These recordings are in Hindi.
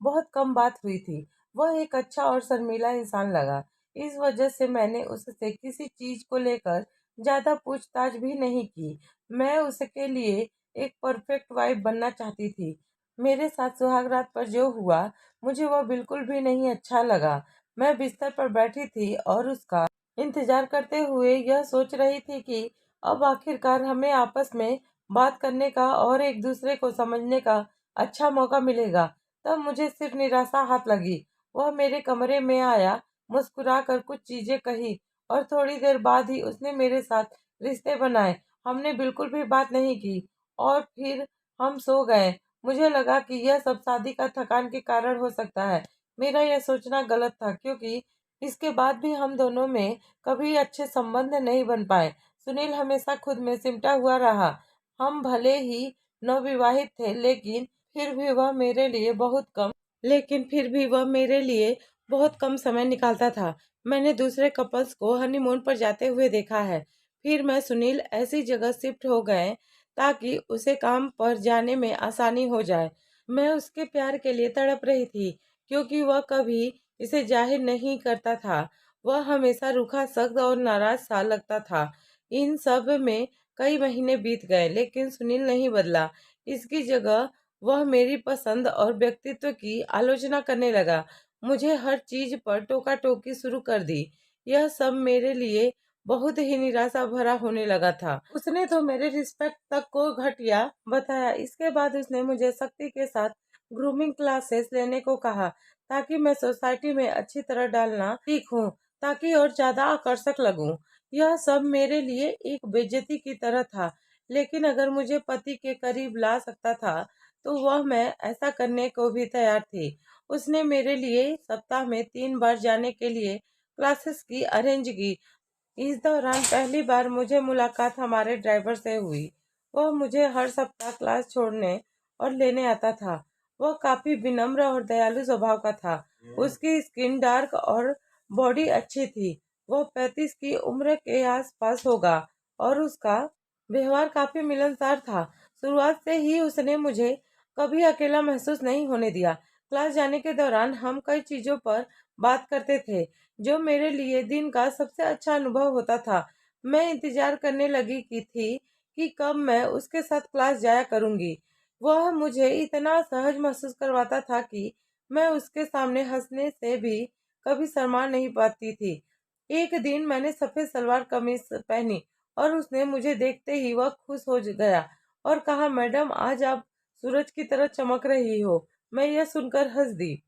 बहुत कम बात हुई थी। वह एक अच्छा और शर्मीला इंसान लगा। इस वजह से मैंने उससे किसी चीज को लेकर ज्यादा पूछताछ भी नहीं की। मैं उसके लिए एक परफेक्ट वाइफ बनना चाहती थी। मेरे साथ सुहागरात पर जो हुआ, मुझे वह बिल्कुल भी नहीं अच्छा लगा। मैं बिस्तर पर बैठी थी और उसका इंतजार करते हुए यह सोच रही थी कि अब आखिरकार हमें आपस में बात करने का और एक दूसरे को समझने का अच्छा मौका मिलेगा। तब मुझे सिर्फ निराशा हाथ लगी। वह मेरे कमरे में आया, मुस्कुराकर कुछ चीजें कही और थोड़ी देर बाद ही उसने मेरे साथ रिश्ते बनाए। हमने बिल्कुल भी बात नहीं की और फिर हम सो गए। मुझे लगा कि यह सब शादी का थकान के कारण हो सकता है। मेरा यह सोचना गलत था क्योंकि इसके बाद भी हम दोनों में कभी अच्छे संबंध नहीं बन पाए। सुनील हमेशा खुद में सिमटा हुआ रहा। हम भले ही नवविवाहित थे, लेकिन फिर भी वह मेरे लिए बहुत कम समय निकालता था। मैंने दूसरे कपल्स को हनीमून पर जाते हुए देखा है। फिर मैं सुनील ऐसी जगह शिफ्ट हो गए ताकि उसे काम पर जाने में आसानी हो जाए। मैं उसके प्यार के लिए तड़प रही थी क्योंकि वह कभी इसे जाहिर नहीं करता था। वह हमेशा रूखा, सख्त और नाराज सा लगता था। इन सब में कई महीने बीत गए लेकिन सुनील नहीं बदला। इसकी जगह वह मेरी पसंद और व्यक्तित्व की आलोचना करने लगा। मुझे हर चीज पर टोका टोकी शुरू कर दी। यह सब मेरे लिए बहुत ही निराशा भरा होने लगा था। उसने तो मेरे रिस्पेक्ट तक को घटिया बताया। इसके बाद उसने मुझे सख्ती के साथ ग्रूमिंग क्लासेस लेने को कहा ताकि मैं सोसाइटी में अच्छी तरह डालना सीखूं, ताकि और ज्यादा आकर्षक लगूं। यह सब मेरे लिए एक बेइज्जती की तरह था, लेकिन अगर मुझे पति के करीब ला सकता था तो वह मैं ऐसा करने को भी तैयार थी। उसने मेरे लिए सप्ताह में 3 बार जाने के लिए क्लासेस की अरेंज की। इस दौरान पहली बार मुझे मुलाकात हमारे ड्राइवर से हुई। वह मुझे हर सप्ताह क्लास छोड़ने और लेने आता था। वह काफी विनम्र और दयालु स्वभाव का था। उसकी स्किन डार्क और बॉडी अच्छी थी। वह 35 की उम्र के आसपास होगा और उसका व्यवहार काफी मिलनसार था। शुरुआत से ही उसने मुझे कभी अकेला महसूस नहीं होने दिया। क्लास जाने के दौरान हम कई चीजों पर बात करते थे, जो मेरे लिए दिन का सबसे अच्छा अनुभव होता था। मैं इंतजार करने लगी की थी कि कब मैं उसके साथ क्लास जाया करूंगी। वह मुझे इतना सहज महसूस करवाता था कि मैं उसके सामने हंसने से भी कभी शर्मा नहीं पाती थी। एक दिन मैंने सफेद सलवार कमीज पहनी और उसने मुझे देखते ही वह खुश हो गया और कहा, मैडम आज आप सूरज की तरह चमक रही हो। मैं यह सुनकर हंस दी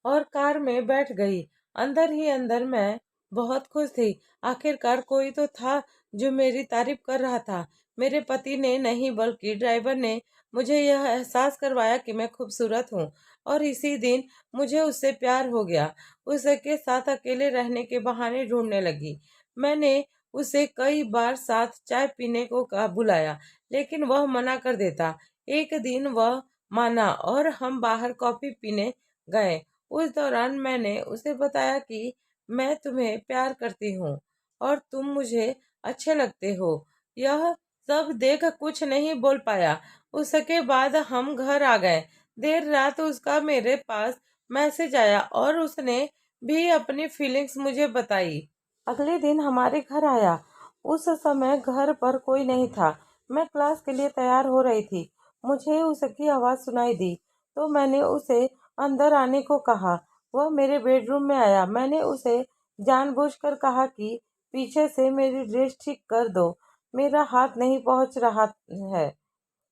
और कार में बैठ गई। अंदर ही अंदर मैं बहुत खुश थी। आखिरकार कोई तो था जो मेरी तारीफ कर रहा था। मेरे पति ने नहीं बल्कि ड्राइवर ने मुझे यह एहसास करवाया कि मैं खूबसूरत हूँ और इसी दिन मुझे उससे प्यार हो गया। उसके साथ अकेले रहने के बहाने ढूंढने लगी। मैंने उसे कई बार साथ चाय पीने को कहा बुलाया, लेकिन वह मना कर देता। एक दिन वह माना और हम बाहर कॉफी पीने गए। उस दौरान मैंने उसे बताया कि मैं तुम्हें प्यार करती हूँ और तुम मुझे अच्छे लगते हो। यह सब देख कुछ नहीं बोल पाया। उसके बाद हम घर आ गए। देर रात उसका मेरे पास मैसेज आया और उसने भी अपनी फीलिंग्स मुझे बताई। अगले दिन हमारे घर आया। उस समय घर पर कोई नहीं था। मैं क्लास के लिए तैयार हो रही थी। मुझे उसकी आवाज सुनाई दी तो मैंने उसे अंदर आने को कहा। वह मेरे बेडरूम में आया। मैंने उसे जानबूझकर कहा कि पीछे से मेरी ड्रेस ठीक कर दो, मेरा हाथ नहीं पहुंच रहा है।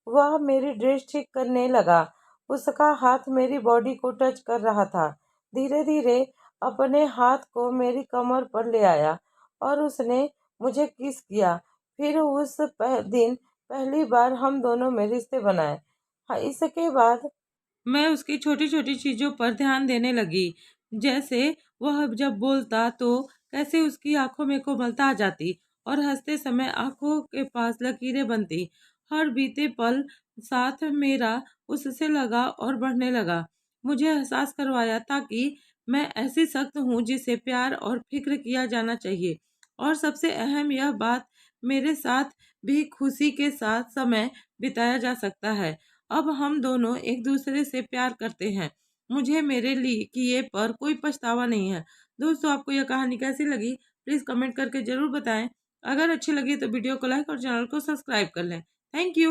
वह मेरी ड्रेस ठीक करने लगा। उसका हाथ मेरी बॉडी को टच कर रहा था। धीरे धीरे अपने हाथ को मेरी कमर पर ले आया और उसने मुझे किस किया। फिर उस दिन पहली बार हम दोनों में रिश्ते बनाए। हाँ, इसके बाद मैं उसकी छोटी छोटी चीजों पर ध्यान देने लगी, जैसे वह जब बोलता तो कैसे उसकी आंखों में कोमलता आ जाती और हंसते समय आंखों के पास लकीरें बनती। हर बीते पल साथ मेरा उससे लगा और बढ़ने लगा। मुझे एहसास करवाया था कि मैं ऐसी सख्त हूँ जिसे प्यार और फिक्र किया जाना चाहिए। और सबसे अहम यह बात, मेरे साथ भी खुशी के साथ समय बिताया जा सकता है। अब हम दोनों एक दूसरे से प्यार करते हैं। मुझे मेरे लिए किए पर कोई पछतावा नहीं है। दोस्तों, आपको यह कहानी कैसी लगी प्लीज़ कमेंट करके ज़रूर बताएं। अगर अच्छी लगी तो वीडियो को लाइक और चैनल को सब्सक्राइब कर लें। Thank you.